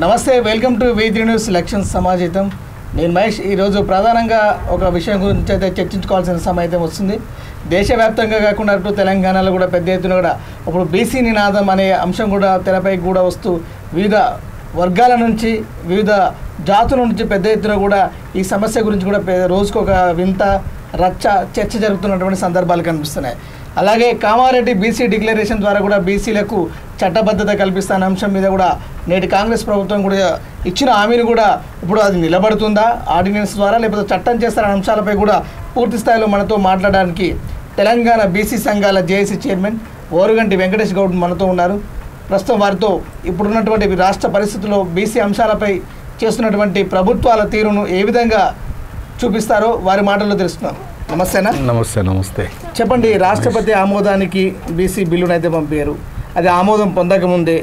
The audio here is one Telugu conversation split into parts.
నమస్తే, welcome to V3 news election సమాజితం. నేను మహేష్. ఈరోజు ప్రధానంగా ఒక విషయం గురించి అయితే చర్చించుకోవాల్సిన సమయం అయితే వస్తుంది. దేశవ్యాప్తంగా కాకుండా అటు తెలంగాణలో కూడా పెద్ద ఎత్తున కూడా ఇప్పుడు బీసీ నినాదం అనే అంశం కూడా తెరపై కూడా వస్తూ వివిధ వర్గాల నుంచి వివిధ జాతుల నుంచి పెద్ద ఎత్తున కూడా ఈ సమస్య గురించి కూడా రోజుకు ఒక వింత రచ్చ చర్చ జరుగుతున్నటువంటి సందర్భాలు కనిపిస్తున్నాయి. అలాగే కామారెడ్డి బీసీ డిక్లరేషన్ ద్వారా కూడా బీసీలకు చట్టబద్ధత కల్పిస్తున్న అంశం మీద కూడా నేటి కాంగ్రెస్ ప్రభుత్వం కూడా ఇచ్చిన హామీని కూడా ఇప్పుడు అది నిలబడుతుందా, ఆర్డినెన్స్ ద్వారా లేకపోతే చట్టం చేస్తున్న అంశాలపై కూడా పూర్తి స్థాయిలో మనతో మాట్లాడడానికి తెలంగాణ బీసీ సంఘాల జేఏసీ చైర్మన్ ఓరుగంటి వెంకటేష్ గౌడ్ మనతో ఉన్నారు. ప్రస్తుతం వారితో ఇప్పుడున్నటువంటి రాష్ట్ర పరిస్థితుల్లో బీసీ అంశాలపై చేస్తున్నటువంటి ప్రభుత్వాల తీరును ఏ విధంగా చూపిస్తారో వారి మాటల్లో తెలుస్తున్నాం. నమస్తేనా? నమస్తే. చెప్పండి, రాష్ట్రపతి ఆమోదానికి బీసీ బిల్లును అయితే పంపారు. అది ఆమోదం పొందకముందే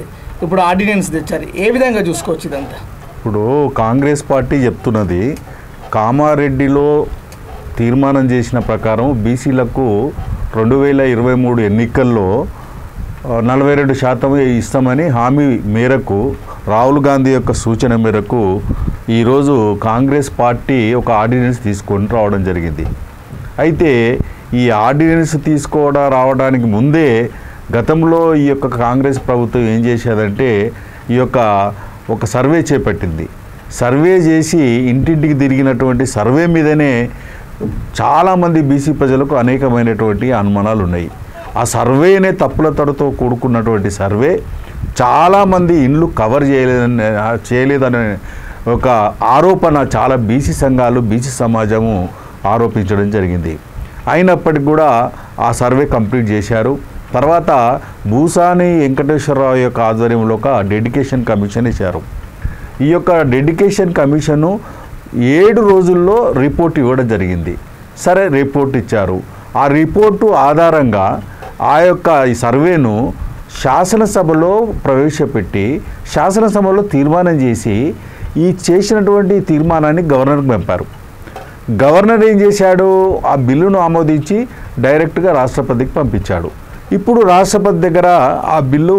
ఇప్పుడు ఆర్డినెన్స్ తెచ్చారు. ఏ విధంగా చూసుకోవచ్చు ఇదంతా? ఇప్పుడు కాంగ్రెస్ పార్టీ చెప్తున్నది, కామారెడ్డిలో తీర్మానం చేసిన ప్రకారం బీసీలకు 2023 ఎన్నికల్లో 42% ఇస్తామని హామీ మేరకు, రాహుల్ గాంధీ యొక్క సూచన మేరకు ఈరోజు కాంగ్రెస్ పార్టీ ఒక ఆర్డినెన్స్ తీసుకొని రావడం జరిగింది. అయితే ఈ ఆర్డినెన్స్ రావడానికి ముందే గతంలో ఈ యొక్క కాంగ్రెస్ ప్రభుత్వం ఏం చేసేదంటే ఒక సర్వే చేపట్టింది. సర్వే చేసి ఇంటింటికి తిరిగినటువంటి సర్వే మీదనే చాలామంది బీసీ ప్రజలకు అనేకమైనటువంటి అనుమానాలు ఉన్నాయి. ఆ సర్వేనే తప్పుల తడతో కూడుకున్నటువంటి సర్వే. చాలామంది ఇండ్లు కవర్ చేయలేదనే ఒక ఆరోపణ చాలా బీసీ సంఘాలు, బీసీ సమాజము ఆరోపించడం జరిగింది. అయినప్పటికీ కూడా ఆ సర్వే కంప్లీట్ చేశారు. తర్వాత భూసాని వెంకటేశ్వరరావు యొక్క ఆధ్వర్యంలో ఒక డెడికేషన్ కమిషన్ ఇచ్చారు. ఈ యొక్క డెడికేషన్ కమిషను 7 రోజుల్లో రిపోర్ట్ ఇవ్వడం జరిగింది. సరే, రిపోర్ట్ ఇచ్చారు. ఆ రిపోర్టు ఆధారంగా ఈ సర్వేను శాసనసభలో ప్రవేశపెట్టి శాసనసభలో తీర్మానం చేసి ఈ చేసినటువంటి తీర్మానాన్ని గవర్నర్కి పంపారు. గవర్నర్ ఏం చేశాడు? ఆ బిల్లును ఆమోదించి డైరెక్ట్గా రాష్ట్రపతికి పంపించాడు. ఇప్పుడు రాష్ట్రపతి దగ్గర ఆ బిల్లు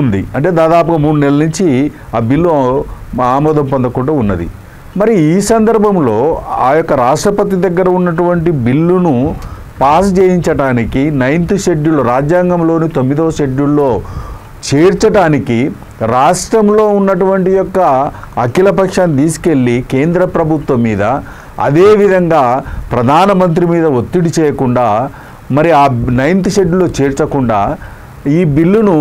ఉంది. అంటే దాదాపుగా 3 నెలల నుంచి ఆ బిల్లు ఆమోదం పొందకుండా ఉన్నది. మరి ఈ సందర్భంలో ఆ యొక్క రాష్ట్రపతి దగ్గర ఉన్నటువంటి బిల్లును పాస్ చేయించడానికి 9th షెడ్యూల్, రాజ్యాంగంలోని 9వ షెడ్యూల్లో చేర్చడానికి రాష్ట్రంలో ఉన్నటువంటి యొక్క అఖిలపక్షాన్ని తీసుకెళ్ళి కేంద్ర ప్రభుత్వం మీద, అదేవిధంగా ప్రధానమంత్రి మీద ఒత్తిడి చేయకుండా మరి ఆ 9th షెడ్యూల్లో చేర్చకుండా ఈ బిల్లును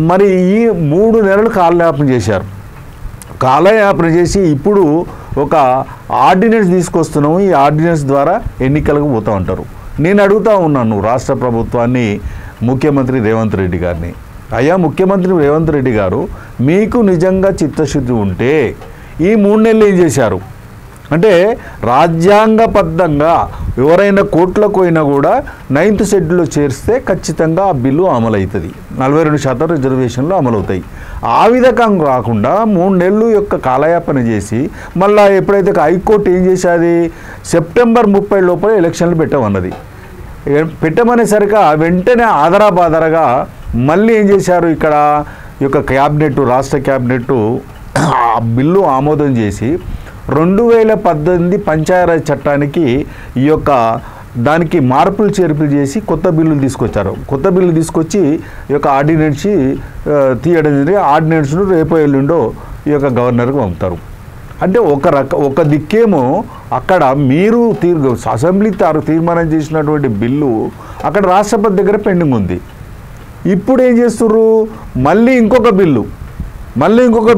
మరి ఈ 3 నెలలు కాలయాపన చేశారు. కాలయాపన చేసి ఇప్పుడు ఒక ఆర్డినెన్స్ తీసుకొస్తున్నాము. ఈ ఆర్డినెన్స్ ద్వారా ఎన్నికలకు పోతూ ఉంటారు. నేను అడుగుతూ ఉన్నాను రాష్ట్ర ప్రభుత్వాన్ని, ముఖ్యమంత్రి రేవంత్ రెడ్డి గారిని, అయ్యా ముఖ్యమంత్రి రేవంత్ రెడ్డి గారు, మీకు నిజంగా చిత్తశుద్ధి ఉంటే ఈ 3 నెలలు ఏం చేశారు? అంటే రాజ్యాంగబద్ధంగా ఎవరైనా కోర్టులకు పోయినా కూడా 9th షెడ్యూల్లో చేరిస్తే ఖచ్చితంగా ఆ బిల్లు అమలవుతుంది. 42% రిజర్వేషన్లు అమలవుతాయి. ఆ విధంగా కాకుండా 3 నెలలు యొక్క కాలయాపన చేసి మళ్ళీ ఎప్పుడైతే హైకోర్టు ఏం చేసేది, సెప్టెంబర్ 30 లోపల ఎలక్షన్లు పెట్టమన్నది. పెట్టమనేసరికి వెంటనే ఆదరాబాదరగా మళ్ళీ ఏం చేశారు, ఇక్కడ ఈ యొక్క క్యాబినెట్, రాష్ట్ర క్యాబినెట్ ఆ బిల్లు ఆమోదం చేసి 2018 పంచాయతీరాజ్ చట్టానికి దానికి మార్పులు చేర్పులు చేసి కొత్త బిల్లులు తీసుకొచ్చారు. కొత్త బిల్లు తీసుకొచ్చి ఈ యొక్క ఆర్డినెన్స్ తీయడం జరిగి ఆర్డినెన్స్ను రేపో ఎల్లుండో ఈ యొక్క గవర్నర్కి పంపుతారు. అంటే ఒక దిక్కేమో అక్కడ మీరు అసెంబ్లీ తీర్మానం చేసినటువంటి బిల్లు అక్కడ రాష్ట్రపతి దగ్గర పెండింగ్ ఉంది. ఇప్పుడు ఏం చేస్తుర్రు, మళ్ళీ ఇంకొక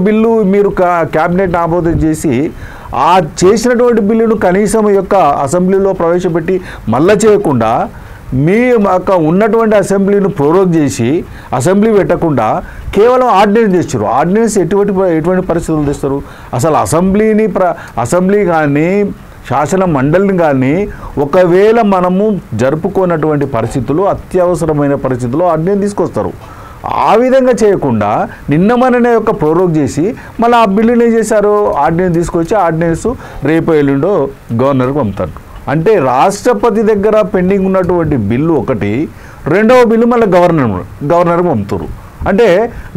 బిల్లు మీరు క్యాబినెట్ ఆమోదం చేసి ఆ చేసినటువంటి బిల్లును కనీసం యొక్క అసెంబ్లీలో ప్రవేశపెట్టి మళ్ళా చేయకుండా మీ ఉన్నటువంటి అసెంబ్లీను ప్రోరోగ్ చేసి అసెంబ్లీ పెట్టకుండా కేవలం ఆర్డినెన్స్ చేస్తారు. ఆర్డినెన్స్ ఎటువంటి పరిస్థితులు తెస్తారు? అసలు అసెంబ్లీ కానీ శాసన మండలిని కానీ ఒకవేళ మనము జరుపుకోనటువంటి పరిస్థితులు, అత్యవసరమైన పరిస్థితుల్లో ఆర్డినెన్స్ తీసుకొస్తారు. ఆ విధంగా చేయకుండా నిన్నమననే యొక్క ప్రోరోగ్ చేసి మళ్ళీ ఆ బిల్లుని ఏం చేశారు, ఆర్డినెన్స్ తీసుకొచ్చి ఆర్డినెన్స్ రేపు ఎల్లుండో గవర్నర్కి పంపుతారు. అంటే రాష్ట్రపతి దగ్గర పెండింగ్ ఉన్నటువంటి బిల్లు ఒకటి, రెండవ బిల్లు మళ్ళీ గవర్నర్కి పంపుతారు. అంటే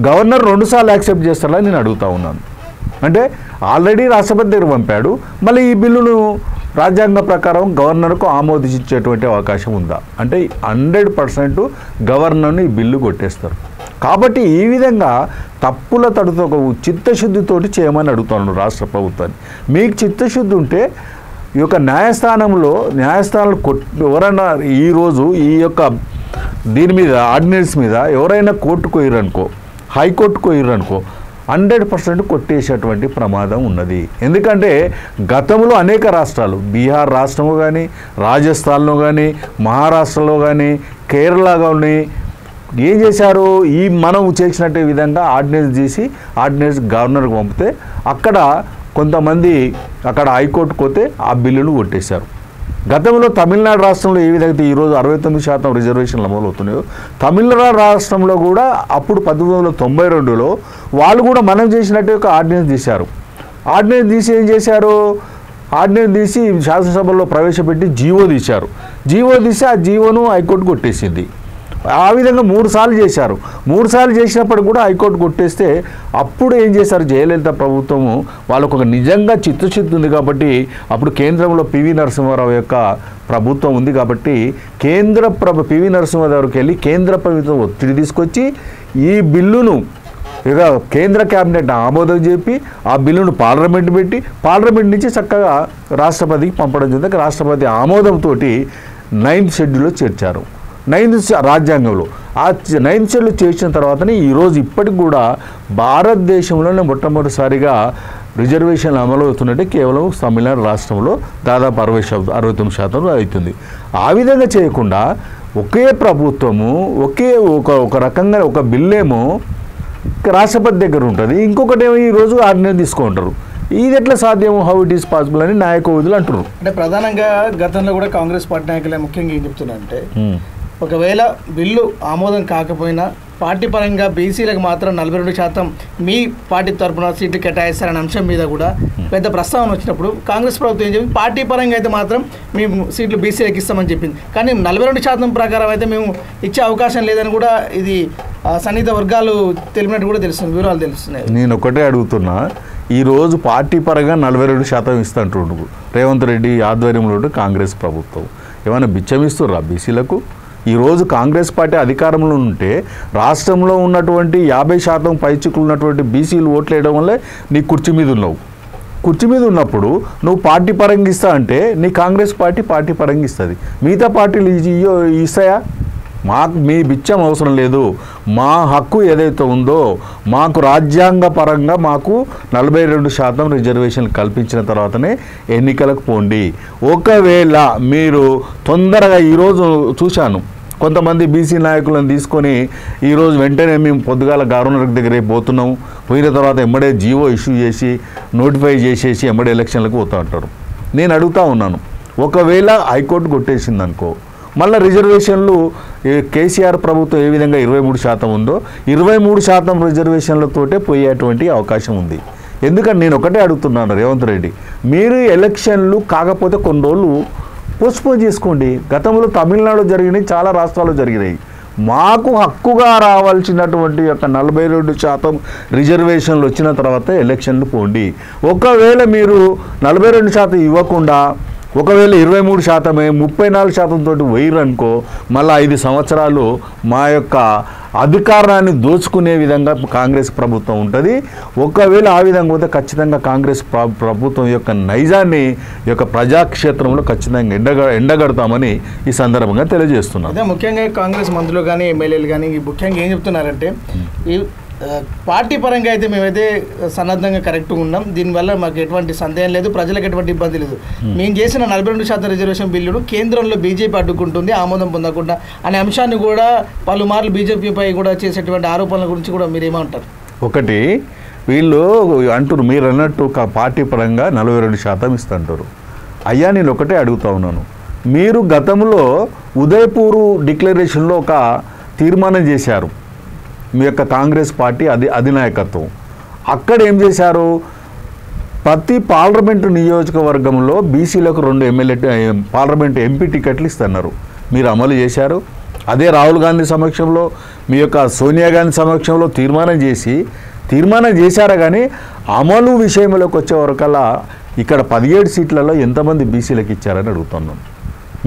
గవర్నర్ 2 సార్లు యాక్సెప్ట్ చేస్తారని నేను అడుగుతా ఉన్నాను. అంటే ఆల్రెడీ రాష్ట్రపతి దగ్గర పంపాడు, మళ్ళీ ఈ బిల్లును రాజ్యాంగ ప్రకారం గవర్నర్కు ఆమోదించేటువంటి అవకాశం ఉందా అంటే 100% గవర్నర్ను ఈ బిల్లు కొట్టేస్తారు. కాబట్టి ఈ విధంగా తప్పుల తడుతో చిత్తశుద్ధితోటి చేయమని అడుగుతాను రాష్ట్ర ప్రభుత్వాన్ని. మీకు చిత్తశుద్ధి ఉంటే ఈ యొక్క న్యాయస్థానంలో ఎవరైనా ఈరోజు ఈ యొక్క దీని మీద ఆర్డినెన్స్ మీద ఎవరైనా కోర్టుకు పోయిరనుకో, హైకోర్టుకు పోయిరనుకో 100% కొట్టేసేటువంటి ప్రమాదం ఉన్నది. ఎందుకంటే గతంలో అనేక రాష్ట్రాలు, బీహార్ రాష్ట్రంలో కానీ, రాజస్థాన్లో కానీ, మహారాష్ట్రలో కానీ, కేరళలో కానీ ఏం చేశారు, ఈ మనం చేసినట్టు విధంగా ఆర్డినెన్స్ గవర్నర్కి పంపితే అక్కడ కొంతమంది అక్కడ హైకోర్టుకు పోతే ఆ బిల్లును కొట్టేశారు. గతంలో తమిళనాడు రాష్ట్రంలో ఏ విధంగా ఈరోజు 69% రిజర్వేషన్లు అమలవుతున్నాయో, తమిళనాడు రాష్ట్రంలో కూడా అప్పుడు 1992లో వాళ్ళు కూడా మనం చేసినట్టు ఒక ఆర్డినెన్స్ తీశారు. ఆర్డినెన్స్ తీసి ఏం చేశారు, ఆర్డినెన్స్ తీసి శాసనసభలో ప్రవేశపెట్టి జీవో తీశారు. జీవో తీసి ఆ జీవోను హైకోర్టు కొట్టేసింది. ఆ విధంగా 3 సార్లు చేశారు. 3 సార్లు చేసినప్పుడు కూడా హైకోర్టు కొట్టేస్తే అప్పుడు ఏం చేశారు, జయలలిత ప్రభుత్వము వాళ్ళకు ఒక నిజంగా చిత్తశుద్ధి ఉంది కాబట్టి అప్పుడు కేంద్రంలో పివి నరసింహారావు యొక్క ప్రభుత్వం ఉంది కాబట్టి పివి నరసింహారావుకి వెళ్ళి కేంద్ర ప్రభుత్వం ఒత్తిడి తీసుకొచ్చి ఈ బిల్లును ఇక కేంద్ర క్యాబినెట్ ఆమోదం చెప్పి ఆ బిల్లును పార్లమెంట్ నుంచి చక్కగా రాష్ట్రపతికి పంపడం జరిగింది. రాష్ట్రపతి ఆమోదంతో 9th షెడ్యూల్లో చేర్చారు. 9th రాజ్యాంగంలో ఆ 9th షెడ్యూల్ చేర్చిన తర్వాతనే ఈరోజు ఇప్పటికి కూడా భారతదేశంలోనే మొట్టమొదటిసారిగా రిజర్వేషన్లు అమలు అవుతున్నట్టే కేవలం తమిళనాడు రాష్ట్రంలో దాదాపు 69% అవుతుంది. ఆ విధంగా చేయకుండా ఒకే ప్రభుత్వము ఒక రకంగా ఒక బిల్లేమో రాష్ట్రపతి దగ్గర ఉంటుంది, ఇంకొకటేమో ఈరోజు ఆర్డినెన్స్ తీసుకుంటారు. ఇది ఎట్లా సాధ్యము, హౌ ఇట్ ఈస్ పాసిబుల్ అని నాయకులు అంటారు. అంటే ప్రధానంగా గతంలో కూడా కాంగ్రెస్ పార్టీ నాయకులే ముఖ్యంగా ఏం చెప్తున్నారంటే ఒకవేళ బిల్లు ఆమోదం కాకపోయినా పార్టీ పరంగా బీసీలకు మాత్రం 42% మీ పార్టీ తరఫున సీట్లు కేటాయిస్తారనే అంశం మీద కూడా పెద్ద ప్రస్తావన వచ్చినప్పుడు కాంగ్రెస్ ప్రభుత్వం ఏం చెప్పింది, పార్టీ పరంగా అయితే మాత్రం మేము సీట్లు బీసీలకు ఇస్తామని చెప్పింది. కానీ 42% ప్రకారం అయితే మేము ఇచ్చే అవకాశం లేదని కూడా ఇది సన్నిహిత వర్గాలు తెలిపినట్టు కూడా తెలుస్తుంది, వివరాలు తెలుస్తున్నాయి. నేను ఒకటే అడుగుతున్నా, ఈరోజు పార్టీ పరంగా 42% ఇస్తుంటుండు రేవంత్ రెడ్డి ఆధ్వర్యంలో కాంగ్రెస్ ప్రభుత్వం. ఏమైనా బిచ్చమిస్తుర్రా బీసీలకు? ఈరోజు కాంగ్రెస్ పార్టీ అధికారంలో ఉంటే రాష్ట్రంలో ఉన్నటువంటి 50% పైచికులు ఉన్నటువంటి బీసీలు ఓట్లు వేయడం వల్లే నీ కుర్చీ మీద ఉన్నావు. కుర్చీ మీద ఉన్నప్పుడు నువ్వు పార్టీ పరంగా ఇస్తా అంటే నీ కాంగ్రెస్ పార్టీ పరంగా ఇస్తుంది, మిగతా పార్టీలు ఇస్తాయా? మీ బిచ్చం అవసరం లేదు. మా హక్కు ఏదైతే ఉందో మాకు రాజ్యాంగ పరంగా మాకు 42% రిజర్వేషన్లు కల్పించిన తర్వాతనే ఎన్నికలకు పోండి. ఒకవేళ మీరు తొందరగా ఈరోజు చూశాను కొంతమంది బీసీ నాయకులను తీసుకొని ఈరోజు వెంటనే మేము పొద్దుగాల గవర్నర్ దగ్గర పోతున్నాం, పోయిన తర్వాత ఎమ్మడే జీవో ఇష్యూ చేసి నోటిఫై చేసేసి ఎమ్మడే ఎలక్షన్లకు పోతూ ఉంటారు. నేను అడుగుతూ ఉన్నాను, ఒకవేళ హైకోర్టు కొట్టేసింది అనుకో, మళ్ళీ రిజర్వేషన్లు కేసీఆర్ ప్రభుత్వం ఏ విధంగా 23% ఉందో 23% రిజర్వేషన్లతోటే పోయేటువంటి అవకాశం ఉంది. ఎందుకంటే నేను ఒకటే అడుగుతున్నాను రేవంత్ రెడ్డి, మీరు ఎలక్షన్లు కాకపోతే కొన్ని రోజులు పోస్ట్పోన్ చేసుకోండి. గతంలో తమిళనాడు జరిగినాయి, చాలా రాష్ట్రాల్లో జరిగినాయి. మాకు హక్కుగా రావాల్సినటువంటి యొక్క 42% రిజర్వేషన్లు వచ్చిన తర్వాత ఎలక్షన్లు పోండి. ఒకవేళ మీరు 42% ఇవ్వకుండా ఒకవేళ 23%, 34% తోటి పోయిరనుకో, మళ్ళీ 5 సంవత్సరాలు మా యొక్క అధికారాన్ని దోచుకునే విధంగా కాంగ్రెస్ ప్రభుత్వం ఉంటుంది. ఒకవేళ ఆ విధంగా పోతే ఖచ్చితంగా కాంగ్రెస్ ప్రభుత్వం యొక్క నైజాన్ని యొక్క ప్రజాక్షేత్రంలో ఖచ్చితంగా ఎండగడతామని ఈ సందర్భంగా తెలియజేస్తున్నాం. అదే ముఖ్యంగా కాంగ్రెస్ మంత్రులు కానీ ఎమ్మెల్యేలు కానీ ముఖ్యంగా ఏం చెప్తున్నారంటే, ఈ పార్టీ పరంగా అయితే మేమైతే సన్నద్ధంగా కరెక్ట్గా ఉన్నాం, దీనివల్ల మాకు ఎటువంటి సందేహం లేదు, ప్రజలకు ఎటువంటి ఇబ్బంది లేదు. మేము చేసిన 42% రిజర్వేషన్ బిల్లును కేంద్రంలో బీజేపీ అడ్డుకుంటుంది ఆమోదం పొందకుండా అనే అంశాన్ని కూడా పలుమార్లు బీజేపీపై కూడా చేసేటువంటి ఆరోపణల గురించి కూడా మీరు ఏమంటారు? ఒకటి, వీళ్ళు అంటారు మీరు అన్నట్టు పార్టీ పరంగా 42% ఇస్తుంటారు. అయ్యా నేను ఒకటే అడుగుతా ఉన్నాను, మీరు గతంలో ఉదయపూర్ డిక్లరేషన్లో ఒక తీర్మానం చేశారు మీ యొక్క కాంగ్రెస్ పార్టీ అధినాయకత్వం. అక్కడ ఏం చేశారు, ప్రతి పార్లమెంటు నియోజకవర్గంలో బీసీలకు 2 పార్లమెంటు ఎంపీ టికెట్లు ఇస్తున్నారు. మీరు అమలు చేశారు. అదే రాహుల్ గాంధీ సమక్షంలో మీ యొక్క సోనియా గాంధీ సమక్షంలో తీర్మానం చేశారా కానీ అమలు విషయంలోకి వచ్చే వరకల్లా ఇక్కడ 17 సీట్లలో ఎంతమంది బీసీలకు ఇచ్చారని అడుగుతున్నాను.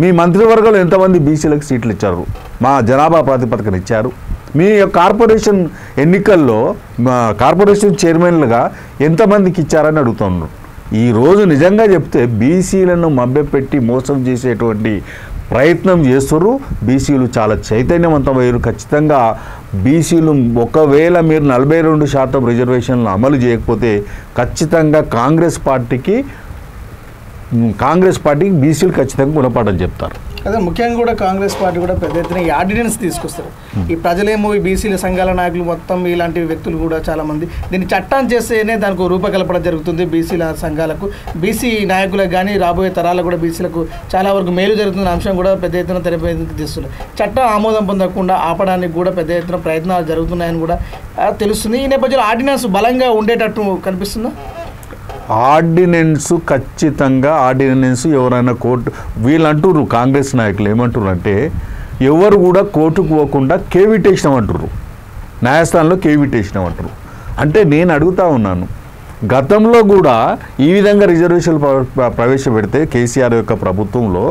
మీ మంత్రివర్గంలో ఎంతమంది బీసీలకు సీట్లు ఇచ్చారు? మా జనాభా ప్రాతిపదికన ఇచ్చారు. మీ కార్పొరేషన్ ఎన్నికల్లో కార్పొరేషన్ చైర్మన్లుగా ఎంతమందికి ఇచ్చారని అడుగుతున్నాను. ఈరోజు నిజంగా చెప్తే బీసీలను మభ్యపెట్టి మోసం చేసేటువంటి ప్రయత్నం చేస్తున్నారు. బీసీలు చాలా చైతన్యవంతమయ్యారు. ఖచ్చితంగా బీసీలు ఒకవేళ మీరు 42% రిజర్వేషన్లు అమలు చేయకపోతే ఖచ్చితంగా కాంగ్రెస్ పార్టీకి బీసీలు ఖచ్చితంగా గుణపాఠం చెప్తారు. అదే ముఖ్యంగా కూడా కాంగ్రెస్ పార్టీ కూడా పెద్ద ఎత్తున ఈ ఆర్డినెన్స్ తీసుకొస్తారు. ఈ ప్రజలేమో ఈ బీసీల సంఘాల నాయకులు మొత్తం ఇలాంటి వ్యక్తులు కూడా చాలామంది దీన్ని చట్టం చేస్తేనే దానికి రూపకల్పన జరుగుతుంది. బీసీల సంఘాలకు, బీసీ నాయకులకు కానీ రాబోయే తరాలకు కూడా బీసీలకు చాలా వరకు మేలు జరుగుతున్న అంశం కూడా పెద్ద ఎత్తున తెరపైకి తీస్తున్నారు. చట్టం ఆమోదం పొందకుండా ఆపడానికి కూడా పెద్ద ఎత్తున ప్రయత్నాలు జరుగుతున్నాయని కూడా తెలుస్తుంది. ఈ నేపథ్యంలో ఆర్డినెన్స్ బలంగా ఉండేటట్టు కనిపిస్తుందా? ఖచ్చితంగా ఎవరైనా కోర్టు వీళ్ళు అంటుర్రు, కాంగ్రెస్ నాయకులు ఏమంటుర్రు అంటే ఎవరు కూడా కోర్టుకు పోకుండా కేవిటేషన్ అంటుర్రు, న్యాయస్థానంలో కేవిటేషన్ అంటారు. అంటే నేను అడుగుతా ఉన్నాను, గతంలో కూడా ఈ విధంగా రిజర్వేషన్లు ప్రవేశపెడితే కేసీఆర్ యొక్క ప్రభుత్వంలో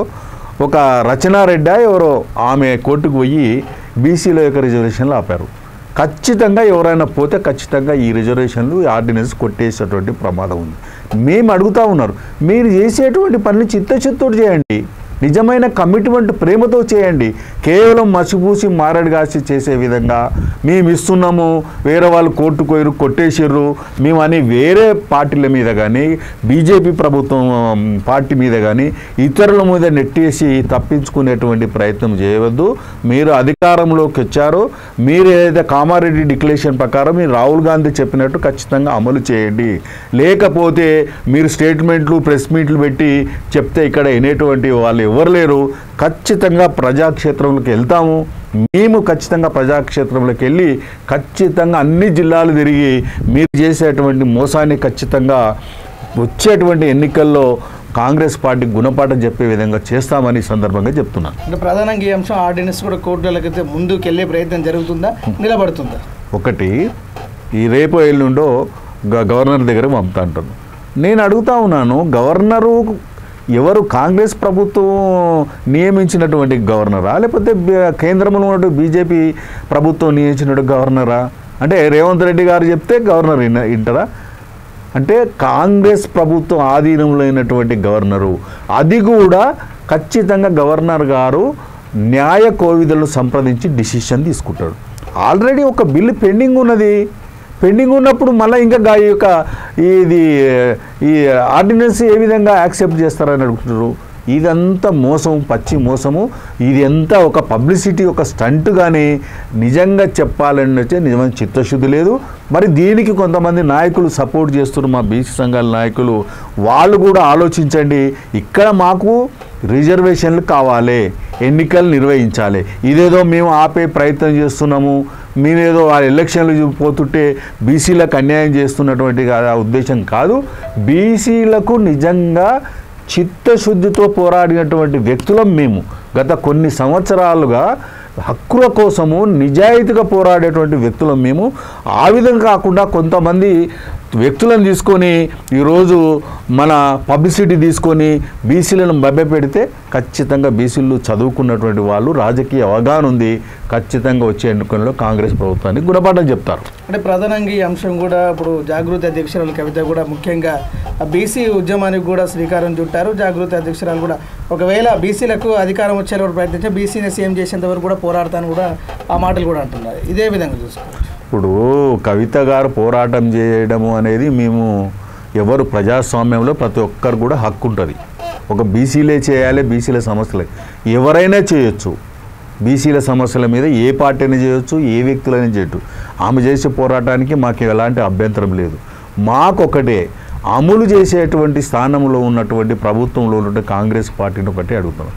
ఒక రచనారెడ్డి ఎవరో ఆమె కోర్టుకు పోయి బీసీల యొక్క రిజర్వేషన్లు ఆపారు. ఖచ్చితంగా ఎవరైనా పోతే ఖచ్చితంగా ఈ రిజర్వేషన్లు ఆర్డినెన్స్ కొట్టేసేటువంటి ప్రమాదం ఉంది. మేము అడుగుతూ ఉన్నారు, మీరు చేసేటువంటి పనులు చిత్తశుద్ధితో చేయండి, నిజమైన కమిట్మెంట్ ప్రేమతో చేయండి. కేవలం మసిపూసి మారడి కాసి చేసే విధంగా మేము ఇస్తున్నాము, వేరే వాళ్ళు కోర్టుకు పోయారు కొట్టేసిర్రు మేము అని వేరే పార్టీల మీద కానీ బీజేపీ ప్రభుత్వం పార్టీ మీద కానీ ఇతరుల మీద నెట్టేసి తప్పించుకునేటువంటి ప్రయత్నం చేయవద్దు. మీరు అధికారంలోకి వచ్చారో మీరు ఏదైతే కామారెడ్డి డిక్లరేషన్ ప్రకారం మీరు రాహుల్ గాంధీ చెప్పినట్టు ఖచ్చితంగా అమలు చేయండి. లేకపోతే మీరు స్టేట్మెంట్లు ప్రెస్ మీట్లు పెట్టి చెప్తే ఇక్కడ వినేటువంటి వాళ్ళు ఎవరు లేరు. ఖచ్చితంగా ప్రజాక్షేత్రంలోకి వెళ్తాము. మేము ఖచ్చితంగా ప్రజాక్షేత్రంలోకి వెళ్ళి ఖచ్చితంగా అన్ని జిల్లాలు తిరిగి మీరు చేసేటువంటి మోసాన్ని ఖచ్చితంగా వచ్చేటువంటి ఎన్నికల్లో కాంగ్రెస్ పార్టీ గుణపాఠం చెప్పే విధంగా చేస్తామని సందర్భంగా చెప్తున్నాను. అంటే ప్రధానంగా ఈ అంశం ఆర్డినెన్స్ కూడా కోర్టులకైతే ముందుకు వెళ్ళే ప్రయత్నం జరుగుతుందా, నిలబడుతుందా? ఒకటి ఈ రేపు ఎల్లుండో గవర్నర్ దగ్గర పంపుతా అంటాను. నేను అడుగుతా ఉన్నాను, గవర్నరు ఎవరు? కాంగ్రెస్ ప్రభుత్వం నియమించినటువంటి గవర్నరా, లేకపోతే కేంద్రంలో ఉన్నటువంటి బీజేపీ ప్రభుత్వం నియమించినటువంటి గవర్నరా? అంటే రేవంత్ రెడ్డి గారు చెప్తే గవర్నర్ వింటారా? అంటే కాంగ్రెస్ ప్రభుత్వం ఆధీనంలో అయినటువంటి గవర్నరు, అది కూడా ఖచ్చితంగా గవర్నర్ గారు న్యాయ కోవిధులను సంప్రదించి డిసిషన్ తీసుకుంటాడు. ఆల్రెడీ ఒక బిల్లు పెండింగ్ ఉన్నది. పెండింగ్ ఉన్నప్పుడు మళ్ళీ ఇంకా ఈ ఆర్డినెన్స్ ఏ విధంగా యాక్సెప్ట్ చేస్తారని అడుగుతున్నారు. ఇదంతా మోసం, పచ్చి మోసము. ఇది ఎంత ఒక పబ్లిసిటీ, ఒక స్టంట్. కానీ నిజంగా చెప్పాలని వచ్చే నిజమైన చిత్తశుద్ధి లేదు. మరి దీనికి కొంతమంది నాయకులు సపోర్ట్ చేస్తున్నారు, మా బీసీ సంఘాల నాయకులు. వాళ్ళు కూడా ఆలోచించండి. ఇక్కడ మాకు రిజర్వేషన్లు కావాలి, ఎన్నికలు నిర్వహించాలి. ఇదేదో మేము ఆపే ప్రయత్నం చేస్తున్నాము, మీరేదో ఆ ఎలక్షన్లు పోతుంటే బీసీలకు అన్యాయం చేస్తున్నటువంటి ఉద్దేశం కాదు. బీసీలకు నిజంగా చిత్తశుద్ధితో పోరాడినటువంటి వ్యక్తులం మేము. గత కొన్ని సంవత్సరాలుగా హక్కుల కోసము నిజాయితీగా పోరాడేటువంటి వ్యక్తులం మేము. ఆ విధంగా కాకుండా కొంతమంది వ్యక్తులను తీసుకొని ఈరోజు మన పబ్లిసిటీ తీసుకొని బీసీలను మభ్యపెడితే ఖచ్చితంగా బీసీలు చదువుకున్నటువంటి వాళ్ళు, రాజకీయ అవగాహన ఉంది, ఖచ్చితంగా వచ్చే ఎన్నికల్లో కాంగ్రెస్ ప్రభుత్వానికి గుణపాఠం చెప్తారు. అంటే ప్రధానంగా ఈ అంశం కూడా ఇప్పుడు జాగృతి అధ్యక్షురాలు కవిత కూడా ముఖ్యంగా బీసీ ఉద్యమానికి కూడా శ్రీకారం చుట్టారు. జాగృతి అధ్యక్షురాలు కూడా ఒకవేళ బీసీలకు అధికారం వచ్చేలా ప్రయత్నించే బీసీని సీఎం చేసేంత వరకు కూడా పోరాడతాను కూడా ఆ మాటలు కూడా అంటున్నారు. ఇదే విధంగా చూసుకోవచ్చు. ఇప్పుడు కవిత గారు పోరాటం చేయడము అనేది మేము ఎవరు ప్రజాస్వామ్యంలో ప్రతి ఒక్కరు కూడా హక్కు ఉంటుంది. ఒక బీసీలే చేయాలి, బీసీల సమస్యలే ఎవరైనా చేయొచ్చు. బీసీల సమస్యల మీద ఏ పార్టీ అయినా చేయొచ్చు, ఏ వ్యక్తులైనా చేయొచ్చు. ఆమె చేసే పోరాటానికి మాకు ఎలాంటి అభ్యంతరం లేదు. మాకొకటే అమలు చేసేటువంటి స్థానంలో ఉన్నటువంటి ప్రభుత్వంలో ఉన్నటువంటి కాంగ్రెస్ పార్టీని ఒకటే అడుగుతున్నాం,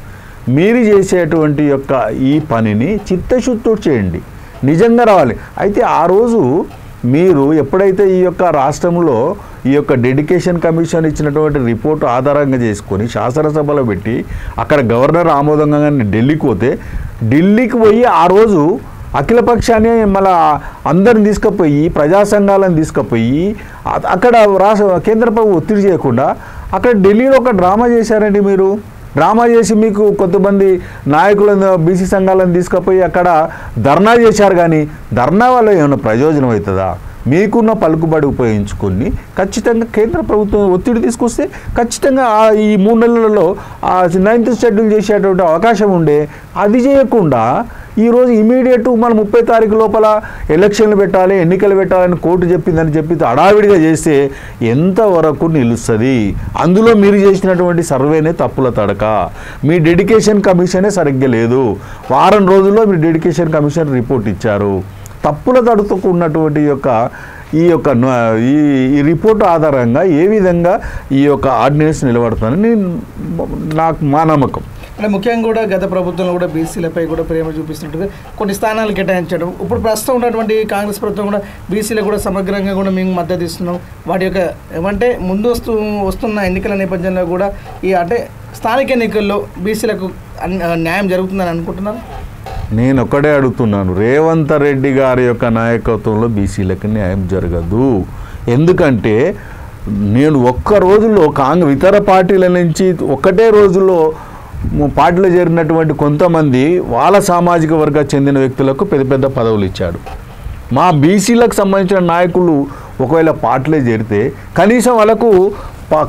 మీరు చేసేటువంటి యొక్క ఈ పనిని చిత్తశుద్ధితో చేయండి, నిజంగా రావాలి. అయితే ఆ రోజు మీరు ఎప్పుడైతే ఈ యొక్క రాష్ట్రంలో ఈ యొక్క డెడికేషన్ కమిషన్ ఇచ్చినటువంటి రిపోర్టు ఆధారంగా చేసుకొని శాసనసభలో పెట్టి అక్కడ గవర్నర్ ఆమోదంగా ఢిల్లీకి పోతే ఢిల్లీకి పోయి ఆ రోజు అఖిలపక్షాన్ని మళ్ళీ అందరిని తీసుకుపోయి ప్రజా సంఘాలను తీసుకుపోయి అక్కడ కేంద్ర ప్రభుత్వం ఒత్తిడి చేయకుండా అక్కడ ఢిల్లీలో ఒక డ్రామా చేశారండి. మీరు డ్రామా చేసి మీకు కొంతమంది నాయకులను బీసీ సంఘాలను తీసుకుపోయి అక్కడ ధర్నా చేశారు. కానీ ధర్నా వల్ల ఏమైనా ప్రయోజనం అవుతుందా? మీకున్న పలుకుబడి ఉపయోగించుకొని ఖచ్చితంగా కేంద్ర ప్రభుత్వం ఒత్తిడి తీసుకొస్తే ఖచ్చితంగా ఈ 3 నెలలలో 9th షెడ్యూల్ చేసేటువంటి అవకాశం ఉండే. అది చేయకుండా ఈరోజు ఇమీడియట్ మనం 30 తారీఖు లోపల ఎలక్షన్లు పెట్టాలి, ఎన్నికలు పెట్టాలని కోర్టు చెప్పిందని చెప్పి హడావిడిగా చేస్తే ఎంతవరకు నిలుస్తుంది? అందులో మీరు చేసినటువంటి సర్వేనే తప్పుల తడక. మీ డెడికేషన్ కమిషనే సరిగ్గా లేదు. వారం రోజుల్లో మీరు డెడికేషన్ కమిషన్ రిపోర్ట్ ఇచ్చారు. తప్పుల తడుతూ ఉన్నటువంటి ఈ రిపోర్టు ఆధారంగా ఏ విధంగా ఈ యొక్క ఆర్డినెన్స్ నిలబడుతుందని నాకు మా నమ్మకం. అంటే ముఖ్యంగా కూడా గత ప్రభుత్వంలో కూడా బీసీలపై కూడా ప్రేమ చూపిస్తున్నట్టుగా కొన్ని స్థానాలు కేటాయించడం, ఇప్పుడు ప్రస్తుతం ఉన్నటువంటి కాంగ్రెస్ ప్రభుత్వం కూడా బీసీలకు కూడా సమగ్రంగా కూడా మేము మద్దతు ఇస్తున్నాం. వాటి యొక్క ఏమంటే ముందు వస్తున్న ఎన్నికల నేపథ్యంలో కూడా అంటే స్థానిక ఎన్నికల్లో బీసీలకు న్యాయం జరుగుతుందని అనుకుంటున్నాను. నేను ఒక్కడే అడుగుతున్నాను, రేవంత్ రెడ్డి గారి యొక్క నాయకత్వంలో బీసీలకు న్యాయం జరగదు. ఎందుకంటే నేను ఒక్క రోజులో ఇతర పార్టీల నుంచి ఒకటే రోజులో పార్టీలో చేరినటువంటి కొంతమంది వాళ్ళ సామాజిక వర్గానికి చెందిన వ్యక్తులకు పెద్ద పెద్ద పదవులు ఇచ్చాడు. మా బీసీలకు సంబంధించిన నాయకులు ఒకవేళ పార్టీలో చేరితే కనీసం వాళ్ళకు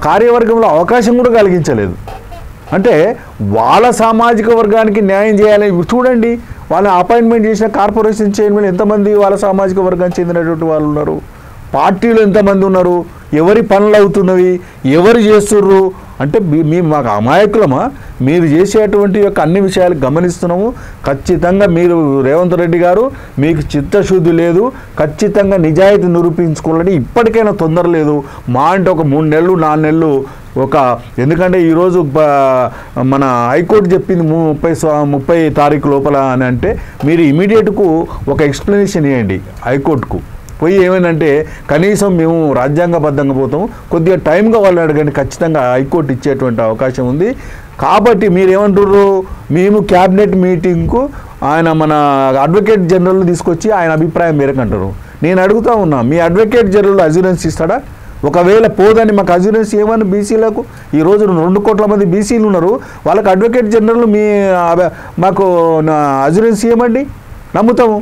కార్యవర్గంలో అవకాశం కూడా కలిగించలేదు. అంటే వాళ్ళ సామాజిక వర్గానికి న్యాయం చేయాలని చూడండి, వాళ్ళ అపాయింట్మెంట్ చేసిన కార్పొరేషన్ చైర్మన్ ఎంతమంది వాళ్ళ సామాజిక వర్గానికి చెందినటువంటి వాళ్ళు ఉన్నారు, పార్టీలు ఎంతమంది ఉన్నారు, ఎవరి పనులు అవుతున్నవి, ఎవరు చేస్తుర్రు అంటే మాకు అమాయకులమా? మీరు చేసేటువంటి యొక్క అన్ని విషయాలు గమనిస్తున్నాము. ఖచ్చితంగా మీరు రేవంత్ రెడ్డి గారు మీకు చిత్తశుద్ధి లేదు. ఖచ్చితంగా నిజాయితీ నిరూపించుకోవాలని ఇప్పటికైనా తొందర లేదు. మా అంటే ఒక 3 నెలలు 4 నెలలు ఎందుకంటే ఈరోజు మన హైకోర్టు చెప్పింది 30 తారీఖు లోపల అని అంటే మీరు ఇమీడియట్కు ఒక ఎక్స్ప్లెనేషన్ ఇవ్వండి హైకోర్టుకు పోయి. ఏమైందంటే కనీసం మేము రాజ్యాంగబద్ధంగా పోతాము, కొద్దిగా టైంగా వాళ్ళు అడగండి, ఖచ్చితంగా హైకోర్టు ఇచ్చేటువంటి అవకాశం ఉంది. కాబట్టి మీరేమంటారు, మేము క్యాబినెట్ మీటింగ్కు మన అడ్వకేట్ జనరల్ తీసుకొచ్చి ఆయన అభిప్రాయం మేరకు అంటారు. నేను అడుగుతా ఉన్నా, మీ అడ్వకేట్ జనరల్ అజ్యూరెన్స్ ఇస్తాడా? ఒకవేళ పోదని మాకు అజ్యూరెన్స్ ఏమని బీసీలకు ఈరోజు 2 కోట్ల మంది బీసీలు ఉన్నారు, వాళ్ళకి అడ్వకేట్ జనరల్ మాకు అజ్యూరెన్స్ ఏమండి? నమ్ముతాము.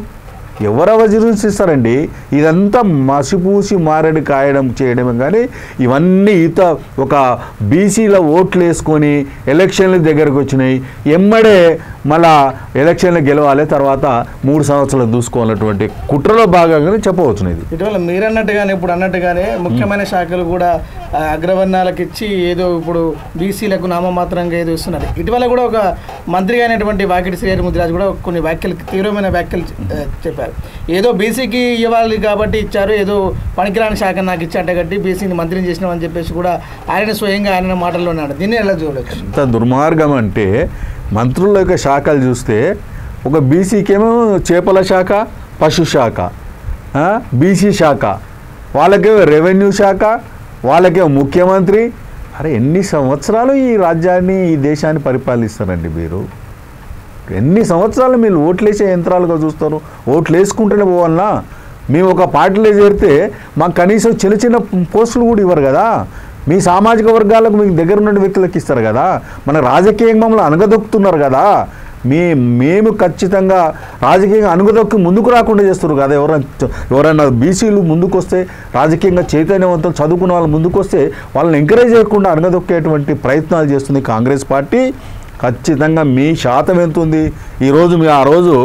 ఎవరు అజ్యూరెన్స్ ఇస్తారండి? ఇదంతా మసిపూసి మారడి కాయడం చేయడమే. కానీ ఇవన్నీ ఒక బీసీల ఓట్లు వేసుకొని ఎలక్షన్ల దగ్గరకు వచ్చినాయి, ఎమ్మడే మళ్ళా ఎలక్షన్లు గెలవాలి, తర్వాత 3 సంవత్సరాలు దూసుకోవాలన్నటువంటి కుట్రలో భాగంగానే చెప్పవచ్చు. ఇది ఇటీవల మీరు అన్నట్టుగానే ఇప్పుడు అన్నట్టుగానే ముఖ్యమైన శాఖలు కూడా అగ్రవర్ణాలకు ఇచ్చి ఏదో ఇప్పుడు బీసీలకు నామమాత్రంగా ఏదో ఇస్తున్నారు. ఇటీవల కూడా ఒక మంత్రి అయినటువంటి వాకిటి శ్రీహరి ముదిరాజు కూడా కొన్ని తీవ్రమైన వ్యాఖ్యలు చెప్పారు. ఏదో బీసీకి ఇవ్వాలి కాబట్టి ఇచ్చారు, ఏదో పనికిరాని శాఖ నాకు ఇచ్చాట కట్టి బీసీని మంత్రిని చేసినామని చెప్పేసి కూడా ఆయన స్వయంగా ఆయన మాటల్లో ఉన్నాడు. దీన్ని ఎలా చూడవచ్చు? ఎంత దుర్మార్గం అంటే మంత్రుల యొక్క శాఖలు చూస్తే ఒక బీసీకేమో చేపల శాఖ, పశు శాఖ, బీసీ శాఖ, వాళ్ళకేమో రెవెన్యూ శాఖ, వాళ్ళకేమో ముఖ్యమంత్రి. అరే ఎన్ని సంవత్సరాలు ఈ రాజ్యాన్ని ఈ దేశాన్ని పరిపాలిస్తారండి మీరు? ఎన్ని సంవత్సరాలు మీరు ఓట్లేసే యంత్రాలుగా చూస్తారు? ఓట్లు వేసుకుంటూనే పోవాలన్నా? మేము ఒక పార్టీలో చేరితే మాకు కనీసం చిన్న చిన్న పోస్టులు కూడా ఇవ్వరు కదా. మీ సామాజిక వర్గాలకు మీకు దగ్గర ఉన్న వ్యక్తులకు ఇస్తారు కదా. మన రాజకీయంగా మమ్మల్ని అనగదొక్కుతున్నారు కదా. మేము ఖచ్చితంగా రాజకీయంగా అనుగదొక్కి ముందుకు రాకుండా చేస్తారు కదా. ఎవరైనా బీసీలు ముందుకు వస్తే, రాజకీయంగా చైతన్యవంతులు చదువుకున్న వాళ్ళు ముందుకు వస్తే వాళ్ళని ఎంకరేజ్ చేయకుండా అనగదొక్కేటువంటి ప్రయత్నాలు చేస్తుంది కాంగ్రెస్ పార్టీ. ఖచ్చితంగా మీ శాతం ఎంత ఉంది ఈరోజు? ఆ రోజు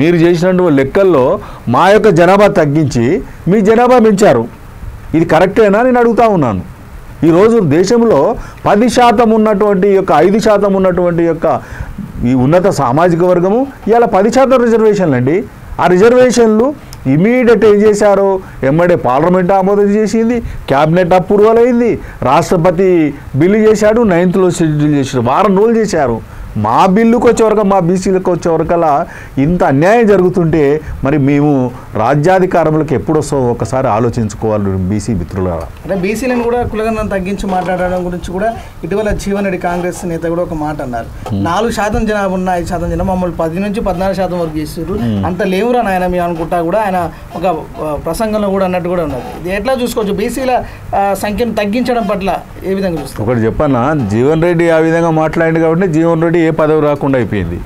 మీరు చేసినటువంటి లెక్కల్లో మా యొక్క జనాభా తగ్గించి మీ జనాభా పెంచారు. ఇది కరెక్టేనా నేను అడుగుతా ఉన్నాను. ఈరోజు దేశంలో 10% ఉన్నటువంటి యొక్క 5% ఉన్నటువంటి యొక్క ఈ ఉన్నత సామాజిక వర్గము ఇవాళ 10% రిజర్వేషన్లు అండి. ఆ రిజర్వేషన్లు ఇమీడియట్ ఏం చేశారు? ఎమ్మడే పార్లమెంట్ ఆమోదం చేసింది, క్యాబినెట్ అప్రూవల్ అయింది, రాష్ట్రపతి బిల్లు చేశాడు, 9th షెడ్యూల్ చేశాడు, వారం రోజులు చేశారు. మా బిల్లుకు వచ్చేవరకు మా బీసీలకు వచ్చేవరకల్లా ఇంత అన్యాయం జరుగుతుంటే మరి మేము రాజ్యాధికారంలోకి ఎప్పుడు వస్తామో ఒకసారి ఆలోచించుకోవాలి బీసీ మిత్రులారా. అంటే బీసీలను కూడా కులగణను తగ్గించి మాట్లాడడం గురించి కూడా ఇటీవల జీవన్ రెడ్డి కాంగ్రెస్ నేత కూడా ఒక మాట అన్నారు. 4% జనాభా ఉన్న 5% జనాభా మమ్మల్ని 10 నుంచి 14% వరకు చేస్తారు, అంత లేవురా నాయన మేము అనుకుంటా కూడా ఆయన ఒక ప్రసంగంలో కూడా అన్నట్టు కూడా ఉన్నది. ఇది ఎట్లా చూసుకోవచ్చు? బీసీల సంఖ్యను తగ్గించడం పట్ల ఏ విధంగా చూస్తారు? ఒకటి చెప్పన్నా, జీవన్ రెడ్డి ఆ విధంగా మాట్లాడింది కాబట్టి జీవన్ రెడ్డి ఏ పదవి రాకుండా అయిపోయింది.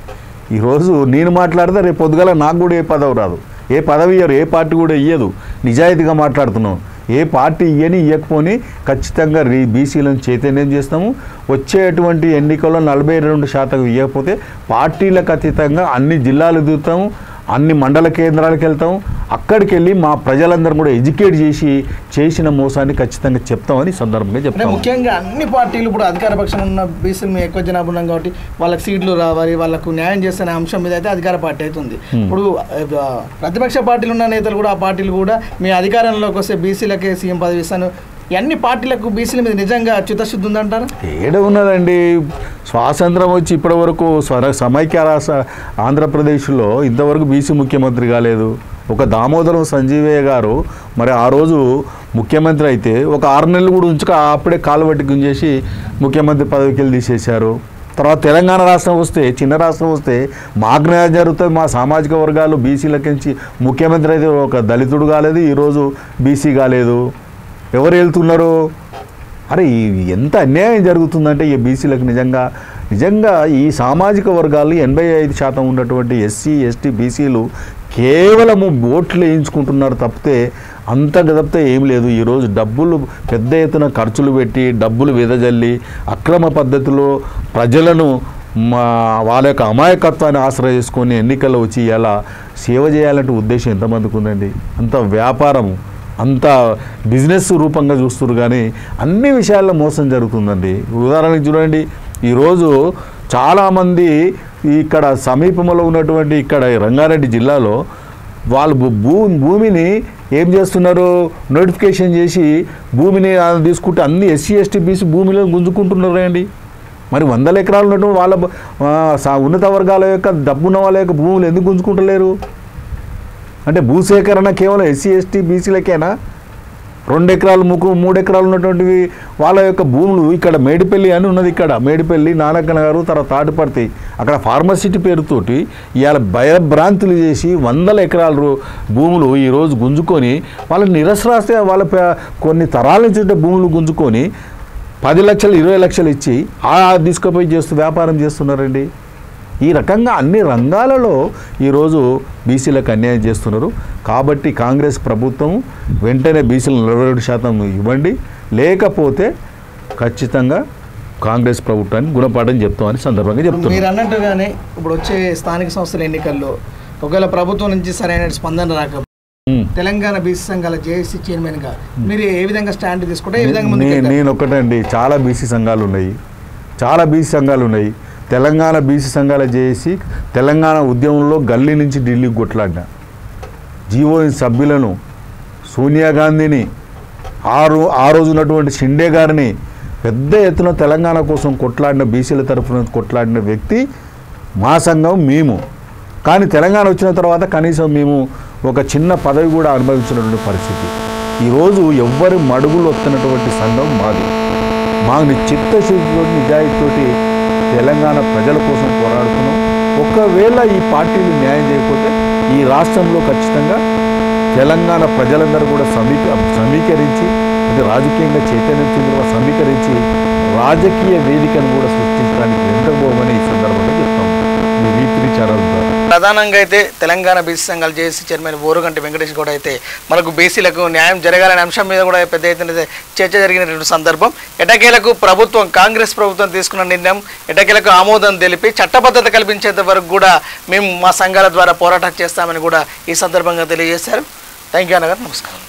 ఈరోజు నేను మాట్లాడితే రేపు పొద్దుగల నాకు కూడా ఏ పదవి రాదు, ఏ పదవి ఇయ్యరు, ఏ పార్టీ కూడా ఇయ్యదు. నిజాయితీగా మాట్లాడుతున్నాం. ఏ పార్టీ ఇయ్యకపోని ఖచ్చితంగా బీసీలను చైతన్యం చేస్తాము. వచ్చేటువంటి ఎన్నికల్లో 42% ఇవ్వకపోతే పార్టీలకు అతీతంగా అన్ని జిల్లాలు దిగుతాము, అన్ని మండల కేంద్రాలకు వెళ్తాం. అక్కడికి వెళ్ళి మా ప్రజలందరూ కూడా ఎడ్యుకేట్ చేసి చేసిన మోసాన్ని ఖచ్చితంగా చెప్తామని సందర్భంగా చెప్తాం. ముఖ్యంగా అన్ని పార్టీలు ఇప్పుడు అధికార పక్షంలో ఉన్న బీసీలు మేము ఎక్కువ జనాభా ఉన్నాం కాబట్టి వాళ్ళకి సీట్లు రావాలి, వాళ్ళకు న్యాయం చేస్తున్న అంశం మీద అయితే అధికార పార్టీ అవుతుంది. ఇప్పుడు ప్రతిపక్ష పార్టీలు ఉన్న నేతలు కూడా ఆ పార్టీలు కూడా మీ అధికారంలోకి వస్తే బీసీలకే సీఎం పదవి ఇస్తాను, అన్ని పార్టీలకు బీసీల మీద నిజంగా చిత్తశుద్ధి ఉందంటారా? ఏడ ఉన్నదండి. స్వాతంత్రం వచ్చి ఇప్పటి వరకు సమైక్య రాష్ట్ర ఆంధ్రప్రదేశ్లో ఇంతవరకు బీసీ ముఖ్యమంత్రి కాలేదు. ఒక దామోదరం సంజీవయ్య గారు మరి ఆ రోజు ముఖ్యమంత్రి అయితే ఒక 6 నెలలు కూడా ఉంచుక అప్పుడే కాలువట్టి గుంజేసి ముఖ్యమంత్రి పదవికి వెళ్ళి తీసేశారు. తర్వాత తెలంగాణ రాష్ట్రం వస్తే, చిన్న రాష్ట్రం వస్తే మాకు న్యాయం జరుగుతుంది, మా సామాజిక వర్గాలు బీసీలకించి ముఖ్యమంత్రి అయితే ఒక దళితుడు కాలేదు, ఈరోజు బీసీ కాలేదు. ఎవరు వెళ్తున్నారు? అరే ఎంత అన్యాయం జరుగుతుందంటే ఈ బీసీలకు నిజంగా ఈ సామాజిక వర్గాలు 85% ఉన్నటువంటి ఎస్సీ ఎస్టీ బీసీలు కేవలము ఓట్లు వేయించుకుంటున్నారు తప్పితే తప్పితే ఏం లేదు. ఈరోజు డబ్బులు పెద్ద ఎత్తున ఖర్చులు పెట్టి డబ్బులు వెదజల్లి అక్రమ పద్ధతిలో ప్రజలను వాళ్ళ యొక్క అమాయకత్వాన్ని ఆశ్రయ చేసుకొని ఎన్నికల్లో వచ్చి ఇలా సేవ చేయాలంటే ఉద్దేశం ఎంతమందికి ఉందండి? అంత వ్యాపారము, అంత బిజినెస్ రూపంగా చూస్తున్నారు కానీ అన్ని విషయాల్లో మోసం జరుగుతుందండి. ఉదాహరణకు చూడండి, ఈరోజు చాలామంది ఇక్కడ సమీపంలో ఉన్నటువంటి ఇక్కడ రంగారెడ్డి జిల్లాలో వాళ్ళు భూమిని ఏం చేస్తున్నారు, నోటిఫికేషన్ చేసి భూమిని తీసుకుంటే అన్ని ఎస్సీ ఎస్టీ బీసీ భూమిలో గుంజుకుంటున్నారు అండి. మరి 100 ఎకరాలు ఉన్నటువంటి వాళ్ళ ఉన్నత వర్గాల యొక్క డబ్బున్న వాళ్ళ యొక్క భూములు ఎందుకు గుంజుకుంటలేరు? అంటే భూసేకరణ కేవలం ఎస్సీ ఎస్టీ బీసీలకేనా? 2 ఎకరాలు 3 ఎకరాలు ఉన్నటువంటివి వాళ్ళ యొక్క భూములు ఇక్కడ మేడిపల్లి అని ఉన్నది, ఇక్కడ మేడిపల్లి నానక్కన గారు తర్వాత తాటిపర్తి అక్కడ ఫార్మసిటీ పేరుతోటి ఇవాళ భయభ్రాంతులు చేసి 100 ఎకరాల భూములు ఈరోజు గుంజుకొని వాళ్ళని నిరసరాస్తే వాళ్ళ కొన్ని తరాల నుంచి భూములు గుంజుకొని 10 లక్షలు 20 లక్షలు ఇచ్చి తీసుకుపోయి వ్యాపారం చేస్తున్నారండి. ఈ రకంగా అన్ని రంగాలలో ఈరోజు బీసీలకు అన్యాయం చేస్తున్నారు. కాబట్టి కాంగ్రెస్ ప్రభుత్వం వెంటనే బీసీలు 47% ఇవ్వండి, లేకపోతే ఖచ్చితంగా కాంగ్రెస్ ప్రభుత్వాన్ని గుణపాఠం చెప్తామని సందర్భంగా చెప్తున్నారు. మీరు అన్నట్టుగానే ఇప్పుడు వచ్చే స్థానిక సంస్థల ఎన్నికల్లో ఒకవేళ ప్రభుత్వం నుంచి సరైన స్పందన రాక తెలంగాణ బీసీ సంఘాల జేఏసీ చైర్మన్గా మీరు ఏ విధంగా స్టాండ్ తీసుకుంటే ఏ విధంగా నేను ఒకటండి, చాలా బీసీ సంఘాలు ఉన్నాయి. తెలంగాణ బీసీ సంఘాల జేఏసీ తెలంగాణ ఉద్యమంలో గల్లీ నుంచి ఢిల్లీకి కొట్లాడిన జీవోని సభ్యులను, సోనియా గాంధీని, ఆ రోజు ఉన్నటువంటి షిండే గారిని పెద్ద ఎత్తున తెలంగాణ కోసం కొట్లాడిన, బీసీల తరఫున కొట్లాడిన వ్యక్తి మా సంఘం మేము. కానీ తెలంగాణ వచ్చిన తర్వాత కనీసం మేము ఒక చిన్న పదవి కూడా అనుభవించినటువంటి పరిస్థితి. ఈరోజు ఎవ్వరి మడుగులు వస్తున్నటువంటి సంఘం మాది. మాకు చిత్తశుద్ధితో నిజాయితీతోటి తెలంగాణ ప్రజల కోసం పోరాడుతున్నాం. ఒకవేళ ఈ పార్టీలు న్యాయం చేయకపోతే ఈ రాష్ట్రంలో ఖచ్చితంగా తెలంగాణ ప్రజలందరూ కూడా సమీకరించి, అంటే రాజకీయంగా చైతన్యం చెందిన సమీకరించి రాజకీయ వేదికను కూడా సృష్టించడానికి వెంటబోమని ఈ సందర్భంగా చెప్తాం. ఈ V3 ఛానల్ ద్వారా ప్రధానంగా అయితే తెలంగాణ బీసీ సంఘాలు జేఏసీ చైర్మన్ ఓరుగంటి వెంకటేష్ కూడా అయితే మనకు బీసీలకు న్యాయం జరగాలనే అంశం మీద కూడా పెద్ద ఎత్తున చర్చ జరిగినటువంటి సందర్భం. ఎటకేలకు ప్రభుత్వం, కాంగ్రెస్ ప్రభుత్వం తీసుకున్న నిర్ణయం ఎటకేలకు ఆమోదం తెలిపి చట్టబద్ధత కల్పించేంత వరకు కూడా మేము మా సంఘాల ద్వారా పోరాటం చేస్తామని కూడా ఈ సందర్భంగా తెలియజేశారు. థ్యాంక్ యూ అన్నగారు, నమస్కారం.